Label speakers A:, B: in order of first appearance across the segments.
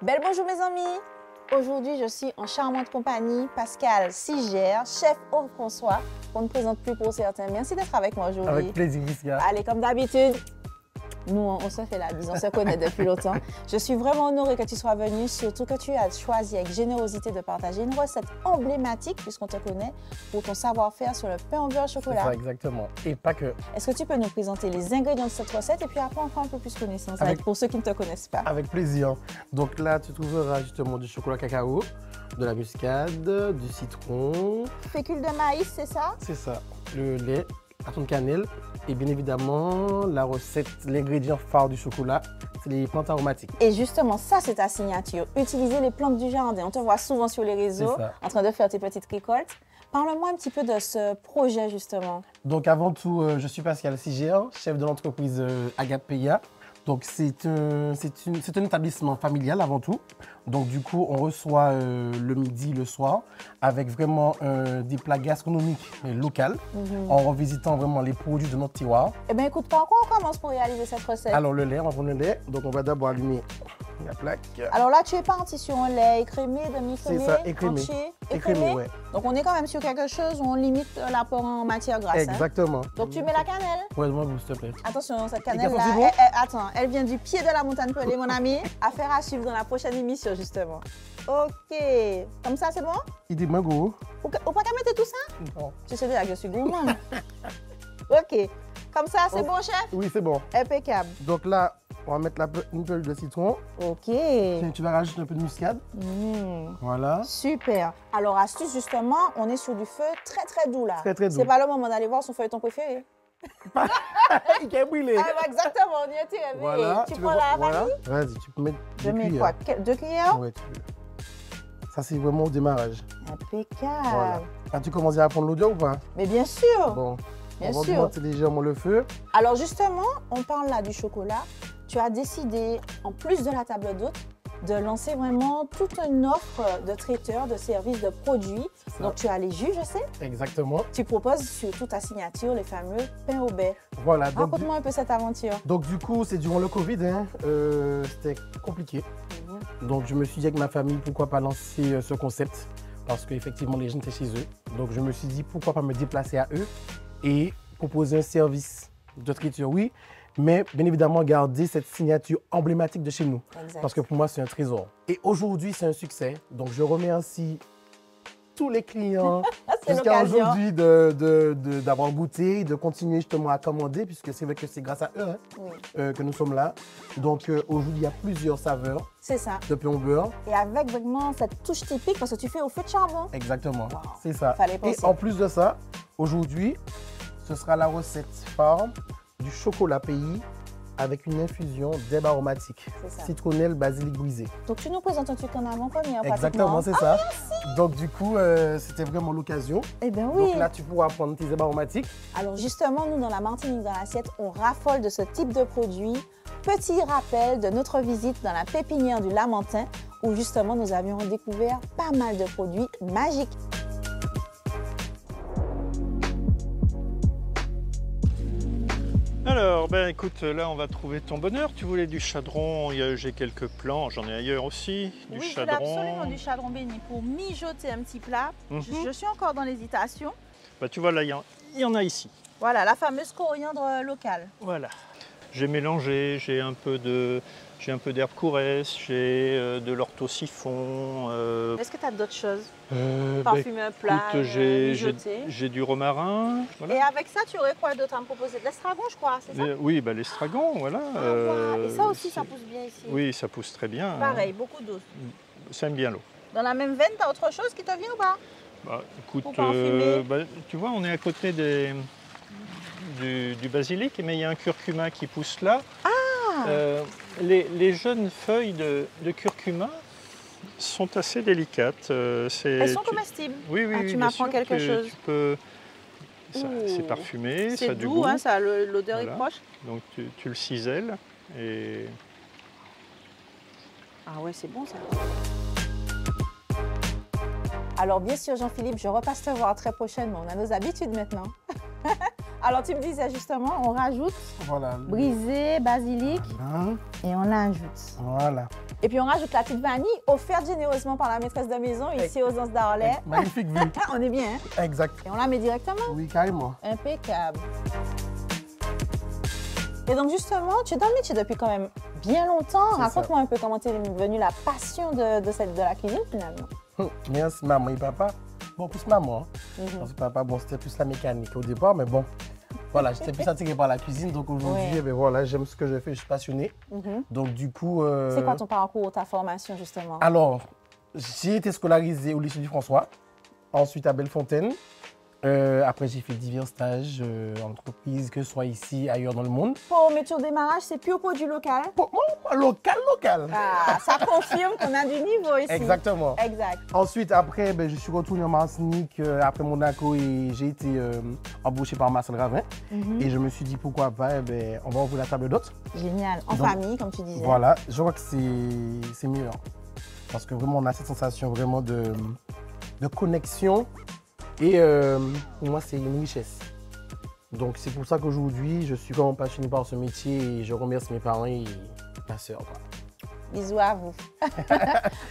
A: Belle bonjour mes amis. Aujourd'hui, je suis en charmante compagnie Pascal Sigère, chef au François, qu'on ne présente plus pour certains. Merci d'être avec moi aujourd'hui.
B: Avec plaisir, Jessica.
A: Allez, comme d'habitude, nous, on se fait la bise, on se connaît depuis longtemps. Je suis vraiment honorée que tu sois venu, surtout que tu as choisi avec générosité de partager une recette emblématique, puisqu'on te connaît, pour ton savoir-faire sur le pain au beurre au chocolat.
B: C'est ça, exactement. Et pas que.
A: Est-ce que tu peux nous présenter les ingrédients de cette recette et puis après on fera un peu plus connaissance pour ceux qui ne te connaissent pas?
B: Avec plaisir. Donc là, tu trouveras justement du chocolat cacao, de la muscade, du citron.
A: Fécule de maïs, c'est ça?
B: C'est ça. Le lait, la de cannelle et bien évidemment la recette, l'ingrédient phare du chocolat, c'est les plantes aromatiques.
A: Et justement, ça c'est ta signature. Utiliser les plantes du jardin. On te voit souvent sur les réseaux en train de faire tes petites récoltes. Parle-moi un petit peu de ce projet justement.
B: Donc avant tout, je suis Pascal Sigère, chef de l'entreprise Agapeia. Donc c'est un établissement familial avant tout. Donc du coup, on reçoit le midi, le soir, avec vraiment des plats gastronomiques locaux, en revisitant vraiment les produits de notre terroir.
A: Eh bien écoute, par quoi on commence pour réaliser cette recette?
B: Alors le lait, on va prendre le lait. Donc on va d'abord allumer la plaque.
A: Alors là, tu es parti sur un lait écrémé, demi-écrémé,
B: c'est ça, écrémé.
A: entier,
B: écrémé, ouais.
A: Donc on est quand même sur quelque chose où on limite l'apport en matière grasse.
B: Exactement.
A: Hein? Donc tu mets la cannelle.
B: Ouais, moi, s'il te plaît.
A: Attention, cette cannelle-là, attends, elle vient du pied de la montagne pelée, mon ami. Affaire à suivre dans la prochaine émission, justement. Ok. Comme ça, c'est bon?
B: Il dit mango.
A: Ou pas qu'à mettre tout ça?
B: Non.
A: Tu sais déjà que je suis gourmande. Ok. Comme ça, c'est bon, chef?
B: Oui, c'est bon.
A: Impeccable.
B: Donc là, on va mettre une pellicule de citron.
A: Ok.
B: Tu vas rajouter un peu de muscade. Voilà.
A: Super. Alors, astuce, justement, on est sur du feu très, très doux, là.
B: Très, très doux.
A: C'est pas le moment d'aller voir son feuilleton préféré.
B: Il a brûlé.
A: Ah, exactement, on y était réveillé.
B: Voilà.
A: Tu prends la vanille?
B: Vas-y, tu peux mettre
A: Je mets quoi? 2 cuillères?
B: Ouais, tu peux. Ça, c'est vraiment au démarrage.
A: Impeccable.
B: Voilà. Là, tu commences à prendre l'odeur ou pas?
A: Mais bien sûr.
B: Bon.
A: Bien
B: on va
A: sûr.
B: monter légèrement le feu.
A: Alors justement, on parle là du chocolat. Tu as décidé, en plus de la table d'hôte, de lancer vraiment toute une offre de traiteurs, de services, de produits. Donc tu as les jus, je sais.
B: Exactement.
A: Tu proposes surtout ta signature, les fameux pains au beurre.
B: Voilà.
A: Raconte-moi un peu cette aventure.
B: Donc du coup, c'est durant le Covid, hein, c'était compliqué. Donc je me suis dit avec ma famille, pourquoi pas lancer ce concept, parce qu'effectivement les gens étaient chez eux. Donc je me suis dit, pourquoi pas me déplacer à eux et proposer un service de traiteur, oui, mais bien évidemment garder cette signature emblématique de chez nous.
A: Exact.
B: Parce que pour moi, c'est un trésor. Et aujourd'hui, c'est un succès. Donc je remercie tous les clients jusqu'à aujourd'hui d'avoir goûté, de continuer justement à commander, puisque c'est vrai que c'est grâce à eux que nous sommes là. Donc aujourd'hui, il y a plusieurs saveurs de pain au beurre.
A: Et avec vraiment cette touche typique, parce que tu fais au feu de charbon.
B: Exactement,
A: wow.
B: C'est ça.
A: Et
B: en plus de ça, aujourd'hui, ce sera la recette phare du chocolat pays avec une infusion d'herbes aromatiques, citronnelle, basilic brisé.
A: Donc tu nous présentes un truc en avant-première.
B: Exactement, c'est ça.
A: Merci.
B: Donc du coup, c'était vraiment l'occasion.
A: Eh bien oui.
B: Donc là, tu pourras prendre tes herbes aromatiques.
A: Alors justement, nous, dans la Martinique dans l'assiette, on raffole de ce type de produit. Petit rappel de notre visite dans la pépinière du Lamentin, où justement, nous avions découvert pas mal de produits magiques.
C: Alors, ben écoute, là on va trouver ton bonheur. Tu voulais du chadron, j'ai quelques plans, j'en ai ailleurs aussi. Du chadron.
A: Oui, absolument du chadron béni pour mijoter un petit plat. Je suis encore dans l'hésitation.
C: Bah, tu vois, là, il y en a ici.
A: Voilà, la fameuse coriandre locale.
C: Voilà. J'ai mélangé, j'ai un peu d'herbe couresse, j'ai de l'orthosiphon.
A: Est-ce que tu as d'autres choses? Parfumer un plat,
C: j'ai du romarin. Voilà.
A: Et avec ça, tu aurais quoi d'autre à me proposer? De l'estragon, je crois, c'est ça?
C: Oui, bah, l'estragon, voilà.
A: Et ça aussi, ça pousse bien ici?
C: Oui, ça pousse très bien.
A: Pareil, beaucoup d'eau.
C: Ça aime bien l'eau.
A: Dans la même veine, tu as autre chose qui te vient ou pas?
C: Bah, écoute, tu vois, on est à côté du basilic, mais il y a un curcuma qui pousse là. Les jeunes feuilles de curcuma sont assez délicates.
A: Elles sont comestibles?
C: Oui,
A: tu m'apprends quelque chose.
C: C'est parfumé, ça a du
A: doux,
C: goût.
A: Hein, l'odeur est proche.
C: Donc tu le cisèles et...
A: Ah ouais, c'est bon ça. Alors bien sûr Jean-Philippe, je repasse te voir très prochainement. On a nos habitudes maintenant. Alors, tu me disais justement, on rajoute
B: Voilà.
A: brisé, basilic
B: Voilà.
A: et on ajoute.
B: Voilà.
A: Et puis, on rajoute la petite vanille offerte généreusement par la maîtresse de maison ici aux Anses d'Arlet.
B: Magnifique vue.
A: On est bien, hein?
B: Exact.
A: Et on la met directement.
B: Oui, carrément.
A: Impeccable. Et donc, justement, tu es dans le métier depuis quand même bien longtemps.
B: C'est
A: Raconte-moi un peu comment t'es venue la passion de la cuisine, finalement.
B: Merci, maman et papa. Bon, plus maman. Hein.
A: Mhm.
B: Parce que papa, bon, c'était plus la mécanique au départ, mais bon. Voilà, j'étais plus attiré par la cuisine. Donc aujourd'hui,
A: Ouais.
B: ben voilà, j'aime ce que je fais, je suis passionné.
A: Mhm.
B: Donc du coup.
A: C'est quoi ton parcours, ta formation, justement?
B: Alors, j'ai été scolarisé au lycée du François, ensuite à Bellefontaine. Après, j'ai fait divers stages en entreprise, que ce soit ici, ailleurs dans le monde.
A: Pour métier au démarrage, c'est plus au produit local.
B: Bon, local.
A: Ah, ça confirme qu'on a du niveau ici.
B: Exactement.
A: Exact.
B: Ensuite, après, ben, je suis retourné en Martinique après Monaco et j'ai été embauché par Marcel Ravin. Et je me suis dit, pourquoi pas, eh ben, on va ouvrir la table d'hôtes.
A: Génial. En
B: Donc,
A: famille, comme tu disais.
B: Voilà, je crois que c'est meilleur. Parce que vraiment, on a cette sensation vraiment de connexion. Et pour moi, c'est une richesse. Donc, c'est pour ça qu'aujourd'hui, je suis vraiment passionné par ce métier et je remercie mes parents et ma soeur.
A: Bisous à vous.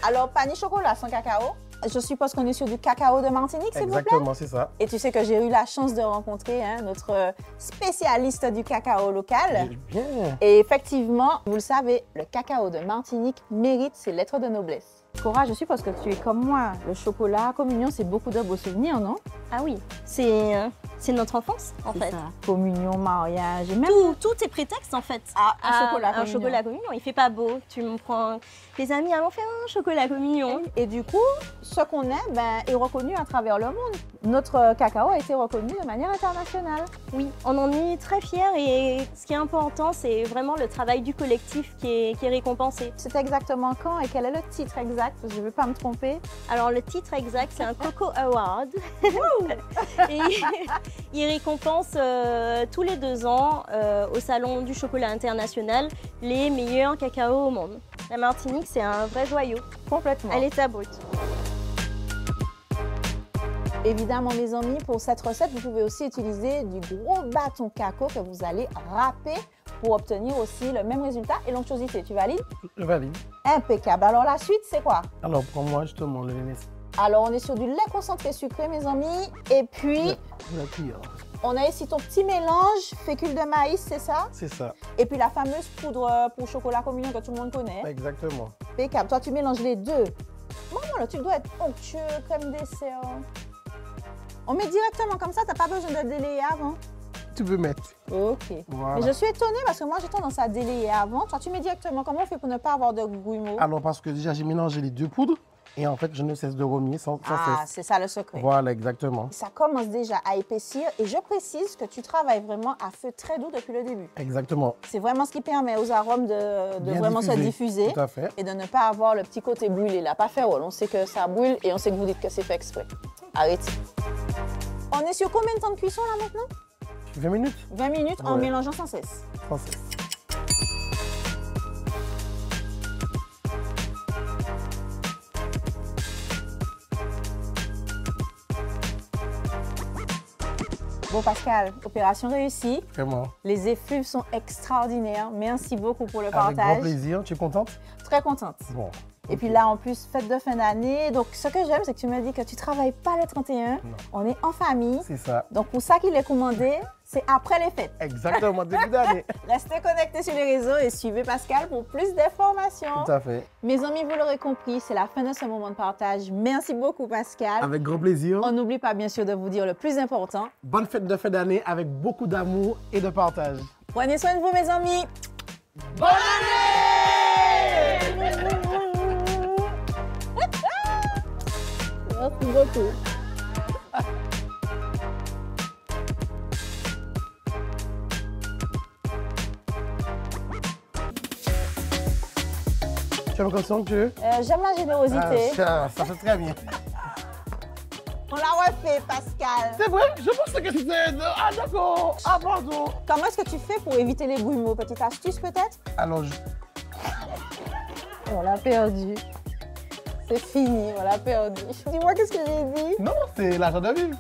A: Alors, panier chocolat sans cacao. Je suppose qu'on est sur du cacao de Martinique, s'il vous plaît?
B: Exactement, c'est ça.
A: Et tu sais que j'ai eu la chance de rencontrer notre spécialiste du cacao local.
B: Bien.
A: Et effectivement, vous le savez, le cacao de Martinique mérite ses lettres de noblesse. Cora, je suppose que tu es comme moi. Le chocolat, communion, c'est beaucoup de beaux souvenirs, non?
D: Ah oui, c'est notre enfance en
A: C'est
D: fait.
A: ça. Communion, mariage, et même...
D: Tout est prétexte en fait.
A: un chocolat
D: Un
A: communion.
D: chocolat communion, il fait pas beau. Tu me prends les amis, allons faire un chocolat communion.
A: Et du coup, ce qu'on est, est reconnu à travers le monde. Notre cacao a été reconnu de manière internationale.
D: Oui, on en est très fiers et ce qui est important, c'est vraiment le travail du collectif qui est récompensé.
A: C'est exactement quand et quel est le titre exact? Parce que je ne veux pas me tromper.
D: Alors le titre exact, c'est un Coco Award. Et il récompense tous les 2 ans au Salon du chocolat international les meilleurs cacao au monde. La Martinique, c'est un vrai joyau.
A: Complètement.
D: Elle est à brute.
A: Évidemment, mes amis, pour cette recette, vous pouvez aussi utiliser du gros bâton cacao que vous allez râper pour obtenir aussi le même résultat et l'onctuosité. Tu valides?
B: Je valide.
A: Impeccable. Alors, la suite, c'est quoi?
B: Alors, pour moi, justement, le lait.
A: Alors, on est sur du lait concentré sucré, mes amis. Et puis,
B: La cuillère.
A: on a ici ton petit mélange fécule de maïs, c'est ça?
B: C'est ça.
A: Et puis, la fameuse poudre pour chocolat communion que tout le monde connaît.
B: Exactement.
A: Impeccable. Toi, tu mélanges les deux. Maman, là, tu dois être onctueux, crème dessert. On met directement comme ça, t'as pas besoin de délayer avant.
B: Tu peux mettre.
A: Ok.
B: Voilà.
A: Mais je suis étonnée parce que moi, j'ai tendance à délayer avant. Toi, tu mets directement. Comment on fait pour ne pas avoir de grumeaux?
B: Alors, parce que déjà, j'ai mélangé les 2 poudres et en fait, je ne cesse de remuer sans
A: Ah,
B: cesse.
A: c'est ça le secret.
B: Voilà, exactement.
A: Ça commence déjà à épaissir et je précise que tu travailles vraiment à feu très doux depuis le début.
B: Exactement.
A: C'est vraiment ce qui permet aux arômes de
B: Bien
A: vraiment se diffuser
B: Tout à fait.
A: et de ne pas avoir le petit côté brûlé là. Pas faire rôle. On sait que ça brûle et on sait que vous dites que c'est fait exprès. Arrêtez. On est sur combien de temps de cuisson là maintenant?
B: 20 minutes
A: 20 minutes en
B: Ouais.
A: mélangeant sans cesse.
B: sans cesse.
A: Bon Pascal, opération réussie.
B: Vraiment.
A: Les effluves sont extraordinaires. Merci beaucoup pour le
B: Avec grand
A: partage.
B: plaisir. Tu es contente?
A: Très contente.
B: Bon.
A: Et puis là, en plus, fête de fin d'année. Donc, ce que j'aime, c'est que tu me dis que tu ne travailles pas le 31.
B: Non.
A: On est en famille.
B: C'est ça.
A: Donc, pour ça qu'il est commandé, c'est après les fêtes.
B: Exactement, début d'année.
A: Restez connectés sur les réseaux et suivez Pascal pour plus d'informations.
B: Tout à fait.
A: Mes amis, vous l'aurez compris, c'est la fin de ce moment de partage. Merci beaucoup, Pascal.
B: Avec grand plaisir.
A: On n'oublie pas, bien sûr, de vous dire le plus important.
B: Bonne fête de fin d'année avec beaucoup d'amour et de partage.
A: Prenez soin de vous, mes amis.
B: Bonne année!
A: Merci beaucoup.
B: Tu as l'impression que
A: J'aime la générosité.
B: ça fait très bien.
A: On l'a refait, Pascal.
B: C'est vrai, je pensais que c'était... Ah d'accord, ah pardon.
A: Comment est-ce que tu fais pour éviter les grumeaux? Petite astuce peut-être?
B: Alors,
A: On l'a perdu. C'est fini, on l'a perdu. Dis-moi qu'est-ce que j'ai dit?
B: non, c'est l'argent de vivre.